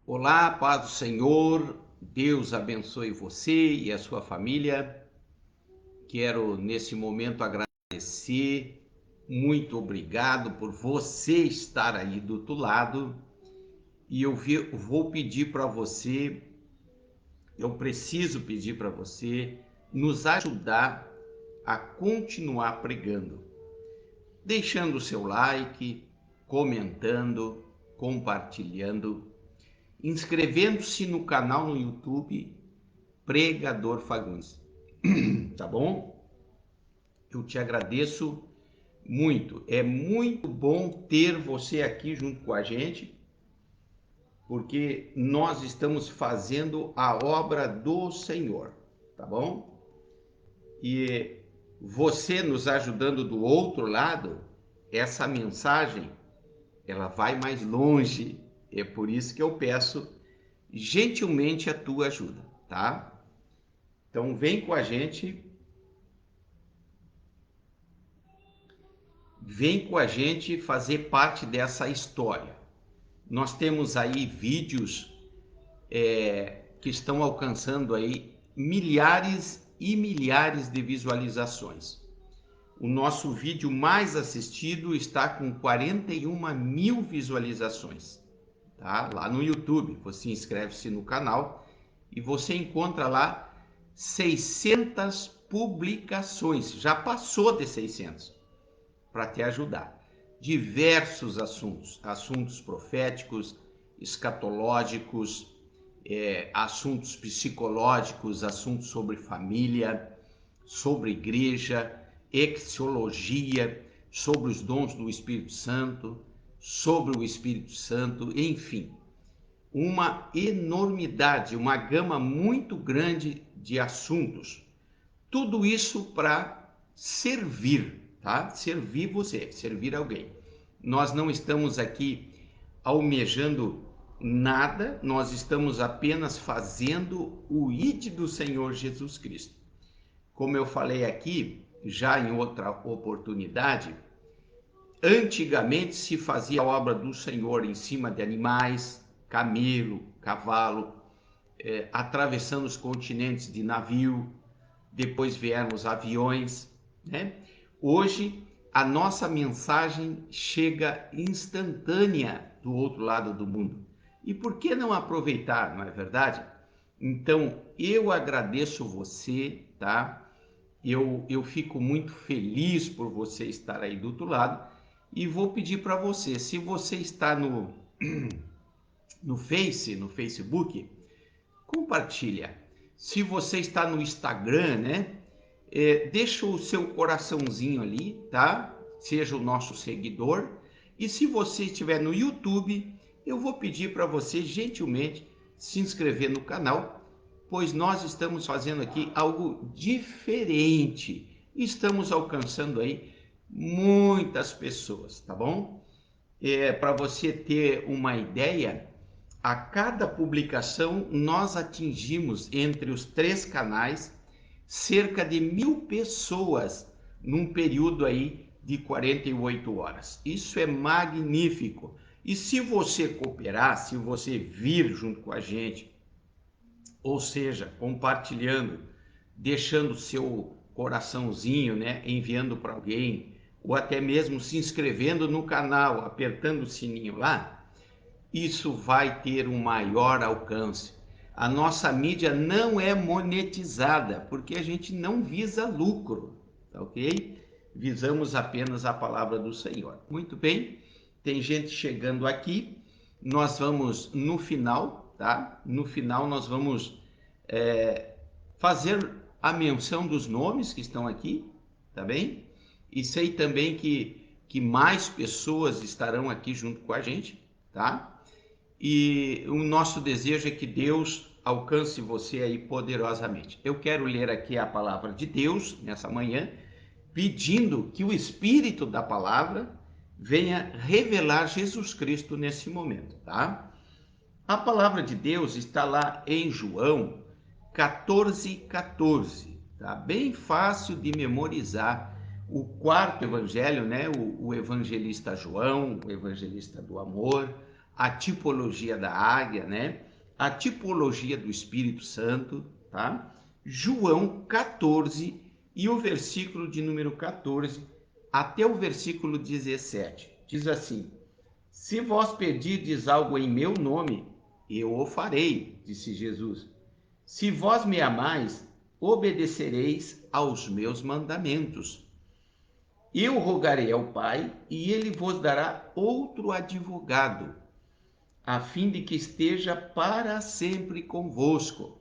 Olá, paz do Senhor, Deus abençoe você e a sua família. Quero nesse momento agradecer, muito obrigado por você estar aí do outro lado. E vou pedir para você, eu preciso pedir para você nos ajudar a continuar pregando, deixando o seu like, comentando, compartilhando, inscrevendo-se no canal no YouTube Pregador Fagundes. Tá bom? Eu te agradeço muito. É muito bom ter você aqui junto com a gente, porque nós estamos fazendo a obra do Senhor, tá bom? E você nos ajudando do outro lado, essa mensagem, ela vai mais longe. É por isso que eu peço gentilmente a tua ajuda, tá? Então vem com a gente. Vem com a gente fazer parte dessa história. Nós temos aí vídeos que estão alcançando aí milhares e milhares de visualizações. O nosso vídeo mais assistido está com 41 mil visualizações, tá? Lá no YouTube. Você inscreve-se no canal e você encontra lá 600 publicações. Já passou de 600. Para te ajudar. Diversos assuntos proféticos, escatológicos, assuntos psicológicos, assuntos sobre família, sobre igreja, exologia, sobre os dons do Espírito Santo, sobre o Espírito Santo, enfim, uma enormidade, uma gama muito grande de assuntos. Tudo isso para servir, tá? Servir você, servir alguém. Nós não estamos aqui almejando nada, nós estamos apenas fazendo o ID do Senhor Jesus Cristo. Como eu falei aqui, já em outra oportunidade, antigamente se fazia a obra do Senhor em cima de animais, camelo, cavalo, atravessando os continentes de navio, depois vieram os aviões, né? Hoje a nossa mensagem chega instantânea do outro lado do mundo. E por que não aproveitar, não é verdade? Então, eu agradeço você, tá? Eu fico muito feliz por você estar aí do outro lado e vou pedir para você, se você está no Facebook, compartilha. Se você está no Instagram, né? Deixa o seu coraçãozinho ali, tá? Seja o nosso seguidor. E se você estiver no YouTube, eu vou pedir para você gentilmente se inscrever no canal, pois nós estamos fazendo aqui algo diferente. Estamos alcançando aí muitas pessoas, tá bom? Para você ter uma ideia, a cada publicação nós atingimos entre os 3 canais cerca de 1.000 pessoas num período aí de 48 horas. Isso é magnífico. E se você cooperar, se você vir junto com a gente, ou seja, compartilhando, deixando seu coraçãozinho, né, enviando para alguém, ou até mesmo se inscrevendo no canal, apertando o sininho lá, isso vai ter um maior alcance. A nossa mídia não é monetizada, porque a gente não visa lucro, tá ok? Visamos apenas a palavra do Senhor. Muito bem, tem gente chegando aqui, nós vamos no final, tá? No final nós vamos fazer a menção dos nomes que estão aqui, tá bem? E sei também que mais pessoas estarão aqui junto com a gente, tá? E o nosso desejo é que Deus alcance você aí poderosamente. Eu quero ler aqui a palavra de Deus nessa manhã, pedindo que o Espírito da palavra venha revelar Jesus Cristo nesse momento, tá? A palavra de Deus está lá em João 14:14, tá? Bem fácil de memorizar. O quarto evangelho, né? O evangelista João, o evangelista do amor, a tipologia da águia, né? A tipologia do Espírito Santo, tá? João 14 e o versículo de número 14 até o versículo 17. Diz assim: Se vós pedirdes algo em meu nome, eu o farei, disse Jesus. Se vós me amais, obedecereis aos meus mandamentos. Eu rogarei ao Pai, e ele vos dará outro advogado, a fim de que esteja para sempre convosco.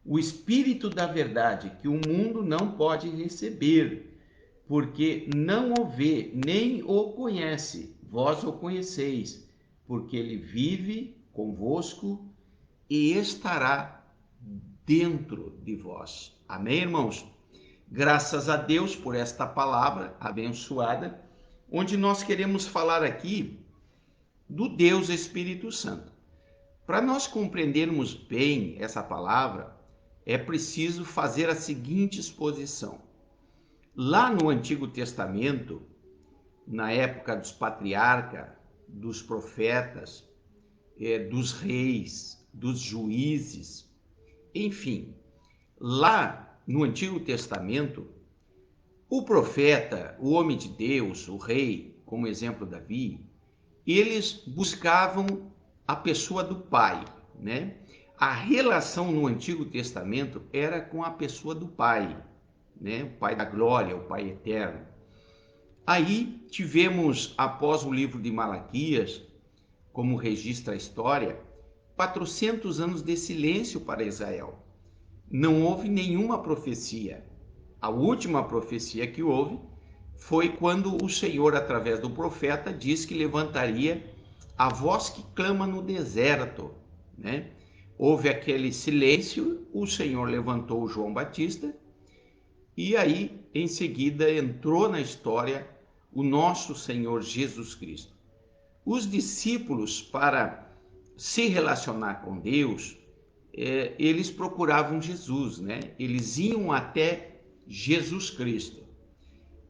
O Espírito da verdade, que o mundo não pode receber, porque não o vê nem o conhece. Vós o conheceis, porque ele vive convosco e estará dentro de vós. Amém, irmãos? Graças a Deus por esta palavra abençoada, onde nós queremos falar aqui do Deus Espírito Santo. Para nós compreendermos bem essa palavra, é preciso fazer a seguinte exposição. Lá no Antigo Testamento, na época dos patriarcas, dos profetas, dos reis, dos juízes, enfim, lá no Antigo Testamento, o profeta, o homem de Deus, o rei, como exemplo Davi, eles buscavam a pessoa do Pai, né? A relação no Antigo Testamento era com a pessoa do Pai, né? O Pai da glória, o Pai eterno. Aí tivemos, após o livro de Malaquias, como registra a história, 400 anos de silêncio para Israel. Não houve nenhuma profecia. A última profecia que houve foi quando o Senhor, através do profeta, disse que levantaria a voz que clama no deserto, né? Houve aquele silêncio, o Senhor levantou João Batista e aí, em seguida, entrou na história o nosso Senhor Jesus Cristo. Os discípulos, para se relacionar com Deus, eles procuravam Jesus, né? Eles iam até Jesus Cristo.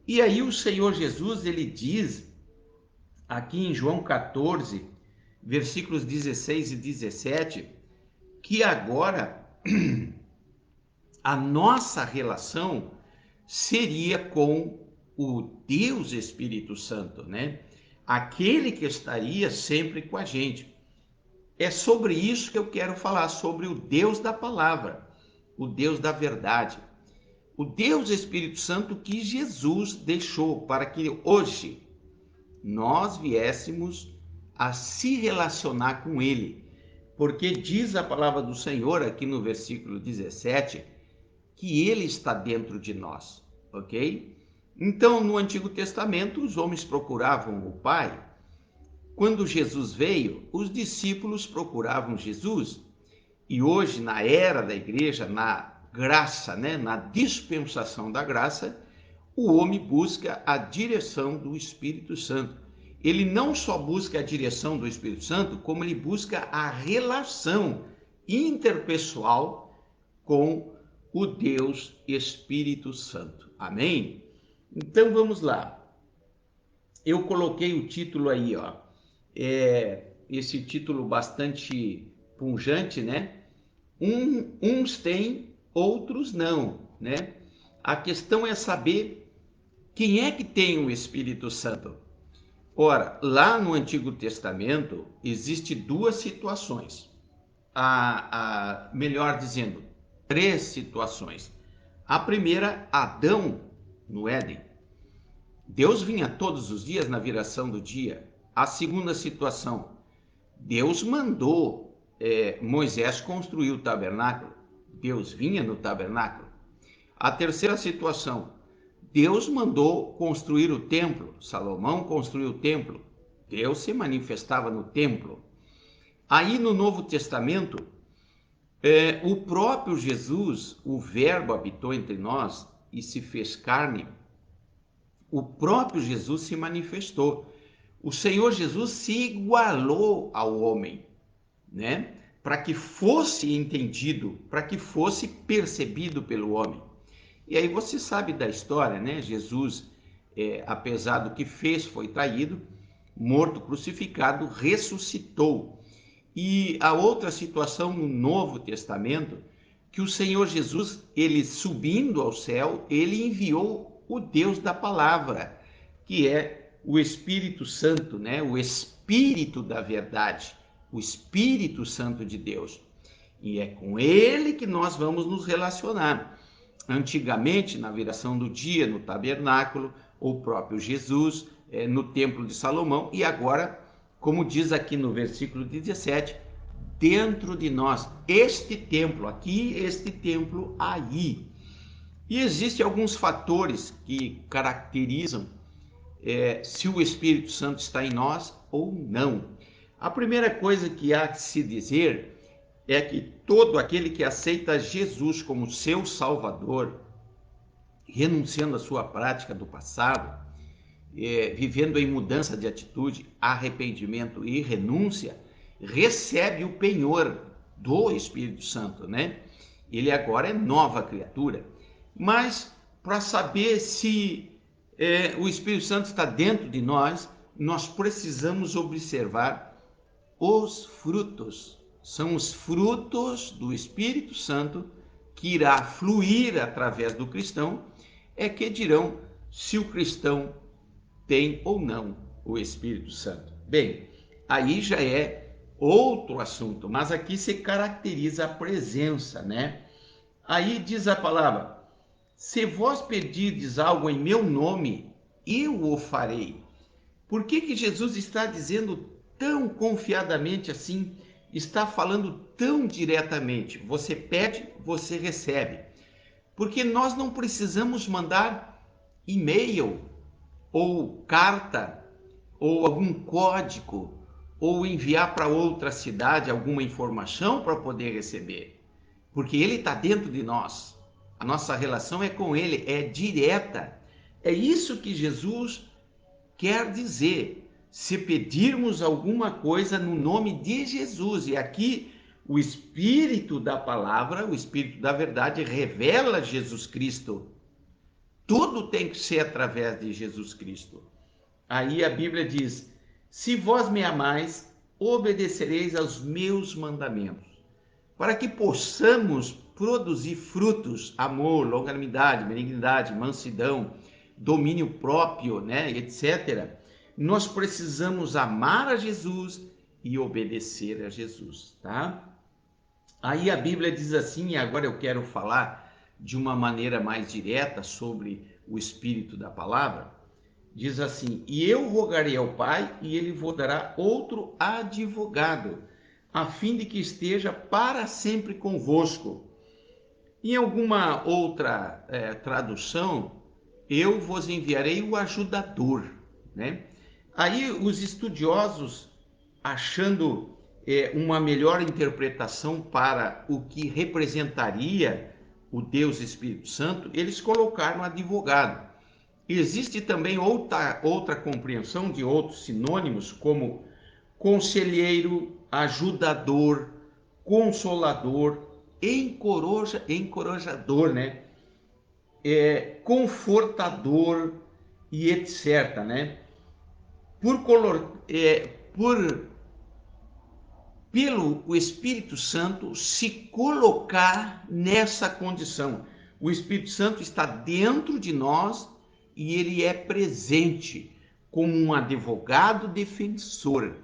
E aí o Senhor Jesus, ele diz aqui em João 14, versículos 16 e 17, que agora a nossa relação seria com o Deus Espírito Santo, né? Aquele que estaria sempre com a gente. É sobre isso que eu quero falar, sobre o Deus da palavra, o Deus da verdade. O Deus Espírito Santo que Jesus deixou para que hoje nós viéssemos a se relacionar com Ele. Porque diz a palavra do Senhor aqui no versículo 17 que Ele está dentro de nós, ok? Então, no Antigo Testamento, os homens procuravam o Pai. Quando Jesus veio, os discípulos procuravam Jesus. E hoje, na era da igreja, na graça, né, na dispensação da graça, o homem busca a direção do Espírito Santo. Ele não só busca a direção do Espírito Santo, como ele busca a relação interpessoal com o Deus Espírito Santo. Amém? Então vamos lá. Eu coloquei o título aí, ó. Esse título bastante pungente, né? Uns têm, outros não, né? A questão é saber quem é que tem o Espírito Santo. Ora, lá no Antigo Testamento, existe duas situações. Melhor dizendo, três situações. A primeira, Adão, no Éden. Deus vinha todos os dias na viração do dia. A segunda situação, Deus mandou Moisés construir o tabernáculo. Deus vinha no tabernáculo. A terceira situação, Deus mandou construir o templo. Salomão construiu o templo. Deus se manifestava no templo. Aí no Novo Testamento, o próprio Jesus, o Verbo habitou entre nós e se fez carne. O próprio Jesus se manifestou. O Senhor Jesus se igualou ao homem, né? Para que fosse entendido, para que fosse percebido pelo homem. E aí você sabe da história, né? Jesus, apesar do que fez, foi traído. morto, crucificado, ressuscitou. E a outra situação no Novo Testamento, que o Senhor Jesus, ele subindo ao céu, ele enviou o Deus da palavra, que é o Espírito Santo, né? O Espírito da verdade, o Espírito Santo de Deus. E é com ele que nós vamos nos relacionar. Antigamente, na viração do dia, no tabernáculo, o próprio Jesus, no templo de Salomão, e agora, como diz aqui no versículo 17, dentro de nós, este templo aqui, este templo aí. E existem alguns fatores que caracterizam se o Espírito Santo está em nós ou não. A primeira coisa que há que se dizer é que todo aquele que aceita Jesus como seu Salvador, renunciando à sua prática do passado, vivendo em mudança de atitude, arrependimento e renúncia, recebe o penhor do Espírito Santo, né? Ele agora é nova criatura. Mas para saber se o Espírito Santo está dentro de nós, nós precisamos observar os frutos. São os frutos do Espírito Santo que irá fluir através do cristão, que dirão se o cristão tem ou não o Espírito Santo. Bem, aí já é outro assunto, mas aqui se caracteriza a presença, né? Aí diz a palavra: se vós pedirdes algo em meu nome, eu o farei. Por que Jesus está dizendo tão confiadamente assim? Está falando tão diretamente. Você pede, você recebe. Porque nós não precisamos mandar e-mail, ou carta, ou algum código, ou enviar para outra cidade alguma informação para poder receber. Porque ele está dentro de nós. A nossa relação é com ele, é direta. É isso que Jesus quer dizer. Se pedirmos alguma coisa no nome de Jesus, e aqui o Espírito da palavra, o Espírito da verdade, revela Jesus Cristo. Tudo tem que ser através de Jesus Cristo. Aí a Bíblia diz: se vós me amais, obedecereis aos meus mandamentos, para que possamos produzir frutos, amor, longanimidade, benignidade, mansidão, domínio próprio, né, etc. Nós precisamos amar a Jesus e obedecer a Jesus, tá? Aí a Bíblia diz assim, e agora eu quero falar de uma maneira mais direta sobre o Espírito da palavra. Diz assim: e eu rogarei ao Pai, e ele vos dará outro advogado, a fim de que esteja para sempre convosco. Em alguma outra tradução, eu vos enviarei o ajudador, né? Aí os estudiosos, achando uma melhor interpretação para o que representaria o Deus Espírito Santo, eles colocaram advogado. Existe também outra compreensão de outros sinônimos, como conselheiro, ajudador, consolador, encorajador, né? Confortador e etc, né? Pelo o Espírito Santo se colocar nessa condição. O Espírito Santo está dentro de nós e ele é presente como um advogado defensor.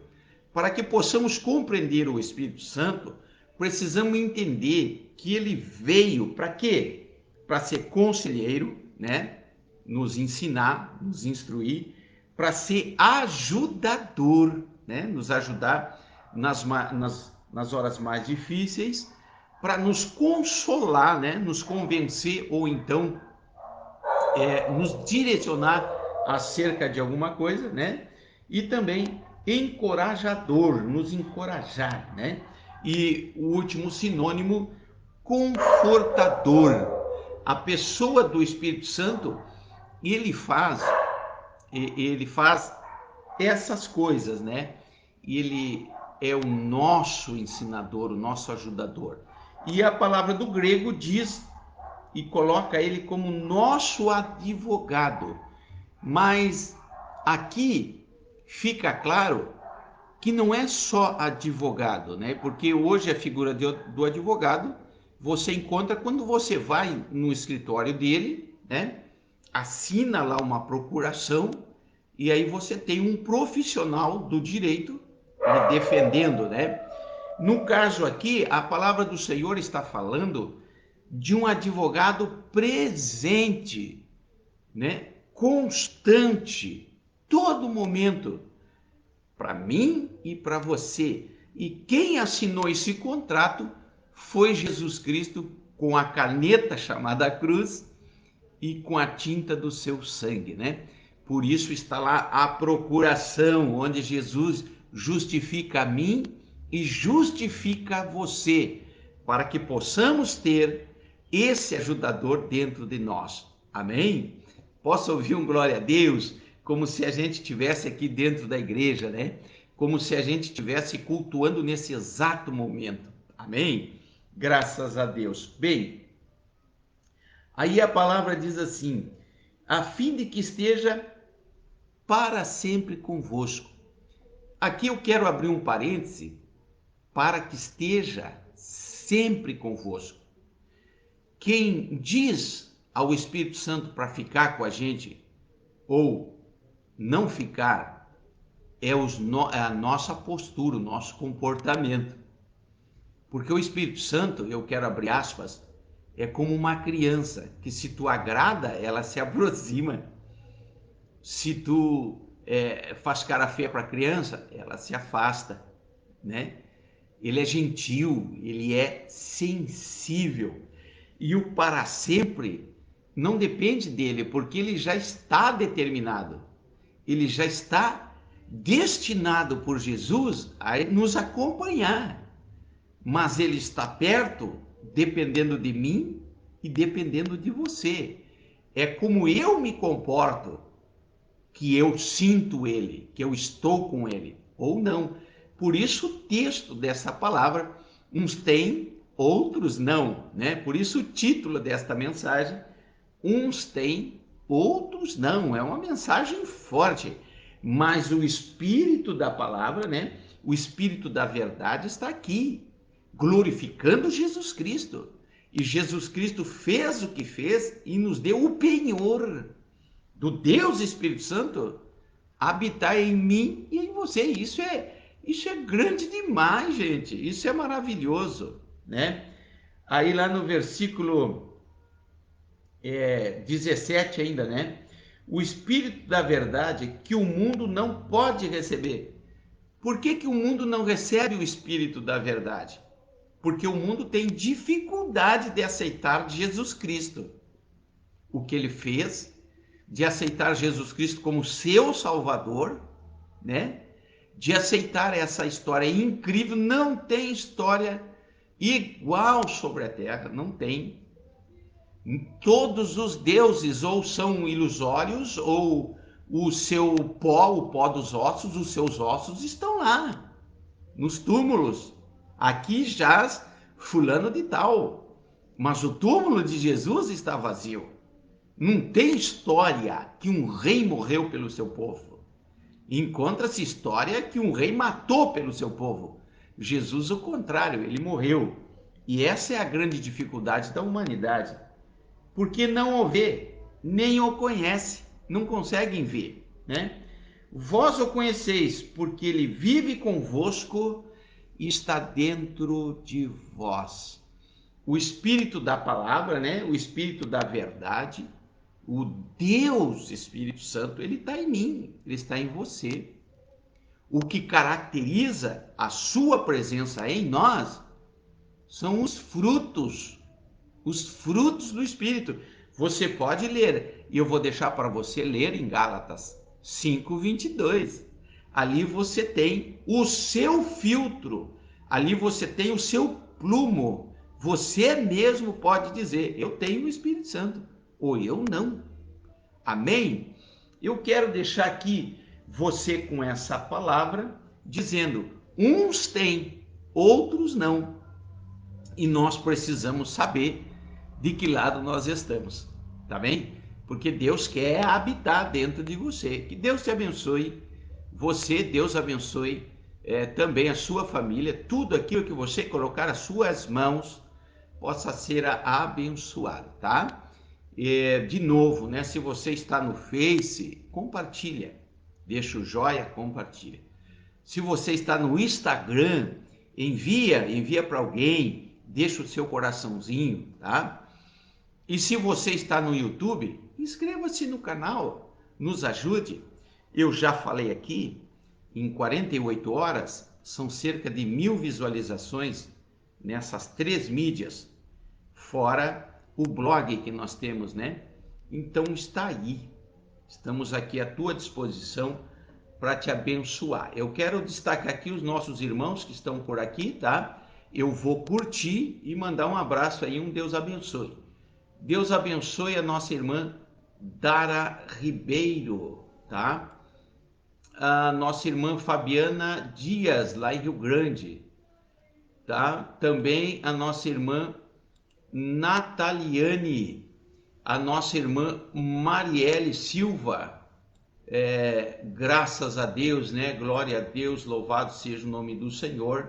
Para que possamos compreender o Espírito Santo, precisamos entender que ele veio para quê? Para ser conselheiro, né? Nos ensinar, nos instruir, para ser ajudador, né? Nos ajudar nas horas mais difíceis, para nos consolar, né? Nos convencer ou então nos direcionar acerca de alguma coisa, né? E também encorajador, nos encorajar, né? E o último sinônimo, confortador. A pessoa do Espírito Santo, ele faz essas coisas, né? Ele é o nosso ensinador, o nosso ajudador. E a palavra do grego diz e coloca ele como nosso advogado. Mas aqui fica claro que não é só advogado, né? Porque hoje a figura do advogado você encontra quando você vai no escritório dele, né? Assina lá uma procuração e aí você tem um profissional do direito lhe defendendo, né? No caso aqui, a palavra do Senhor está falando de um advogado presente, né? Constante, todo momento, para mim e para você. E quem assinou esse contrato foi Jesus Cristo com a caneta chamada cruz e com a tinta do seu sangue, né? Por isso está lá a procuração, onde Jesus justifica a mim e justifica você, para que possamos ter esse ajudador dentro de nós. Amém? Posso ouvir um glória a Deus, como se a gente estivesse aqui dentro da igreja, né? Como se a gente estivesse cultuando nesse exato momento. Amém? Graças a Deus. Bem, aí a palavra diz assim, a fim de que esteja para sempre convosco. Aqui eu quero abrir um parêntese, para que esteja sempre convosco. Quem diz ao Espírito Santo para ficar com a gente ou não ficar é a nossa postura, o nosso comportamento. Porque o Espírito Santo, eu quero abrir aspas, é como uma criança que se tu agrada, ela se aproxima. Se tu faz cara feia para a criança, ela se afasta, né? Ele é gentil, ele é sensível. E o para sempre não depende dele, porque ele já está determinado. Ele já está destinado por Jesus a nos acompanhar. Mas ele está perto, dependendo de mim e dependendo de você. É como eu me comporto que eu sinto ele, que eu estou com ele, ou não. Por isso o texto dessa palavra, uns têm, outros não, né? Por isso o título desta mensagem, uns têm, outros não. É uma mensagem forte, mas o espírito da palavra, né? O espírito da verdade está aqui, glorificando Jesus Cristo. E Jesus Cristo fez o que fez e nos deu o penhor do Deus Espírito Santo habitar em mim e em você. Isso é grande demais, gente. Isso é maravilhoso, né? Aí lá no versículo 17 ainda, né? O Espírito da verdade que o mundo não pode receber. Por que o mundo não recebe o Espírito da verdade? Porque o mundo tem dificuldade de aceitar Jesus Cristo. O que ele fez, de aceitar Jesus Cristo como seu Salvador, né? De aceitar essa história incrível, não tem história igual sobre a terra, não tem. Todos os deuses ou são ilusórios, ou o seu pó, o pó dos ossos, os seus ossos estão lá, nos túmulos. Aqui jaz fulano de tal, mas o túmulo de Jesus está vazio. Não tem história que um rei morreu pelo seu povo. Encontra-se história que um rei matou pelo seu povo. Jesus, o contrário, ele morreu. E essa é a grande dificuldade da humanidade. Porque não o vê, nem o conhece, não conseguem ver, né? Vós o conheceis, porque ele vive convosco e está dentro de vós. O Espírito da palavra, né? O Espírito da verdade, o Deus Espírito Santo, ele está em mim, ele está em você. O que caracteriza a sua presença em nós são os frutos do Espírito. Você pode ler, e eu vou deixar para você ler em Gálatas 5:22. Ali você tem o seu filtro, ali você tem o seu plumo. Você mesmo pode dizer, eu tenho o Espírito Santo, ou eu não. Amém? Eu quero deixar aqui você com essa palavra, dizendo, uns têm, outros não. E nós precisamos saber de que lado nós estamos, tá bem? Porque Deus quer habitar dentro de você. Que Deus te abençoe você, Deus abençoe também a sua família, tudo aquilo que você colocar as suas mãos possa ser abençoado, tá? De novo, né? Se você está no Face, compartilha, deixa o joia, compartilha. Se você está no Instagram, envia para alguém, deixa o seu coraçãozinho, tá? E se você está no YouTube, inscreva-se no canal, nos ajude. Eu já falei aqui, em 48 horas, são cerca de 1000 visualizações nessas 3 mídias, fora o blog que nós temos, né? Então está aí, estamos aqui à tua disposição para te abençoar. Eu quero destacar aqui os nossos irmãos que estão por aqui, tá? Eu vou curtir e mandar um abraço aí, um Deus abençoe. Deus abençoe a nossa irmã Dara Ribeiro, tá? A nossa irmã Fabiana Dias, lá em Rio Grande, tá? Também a nossa irmã Nataliane, a nossa irmã Marielle Silva, graças a Deus, né? Glória a Deus, louvado seja o nome do Senhor,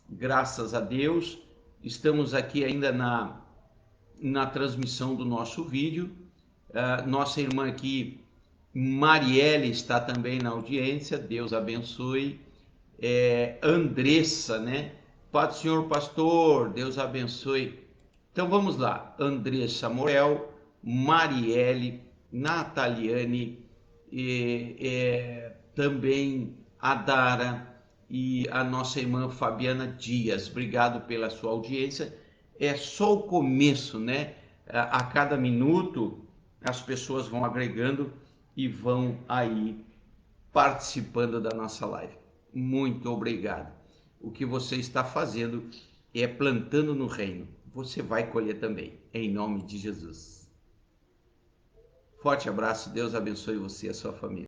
graças a Deus. Estamos aqui ainda na transmissão do nosso vídeo. Nossa irmã aqui, Marielle, está também na audiência, Deus abençoe. Andressa, né? Pai do Senhor, pastor, Deus abençoe. Então vamos lá, Andressa Morel, Marielle, Nataliane, também a Dara e a nossa irmã Fabiana Dias. Obrigado pela sua audiência. É só o começo, né? A cada minuto as pessoas vão agregando e vão aí participando da nossa live. Muito obrigado. O que você está fazendo é plantando no reino. Você vai colher também, em nome de Jesus. Forte abraço, Deus abençoe você e a sua família.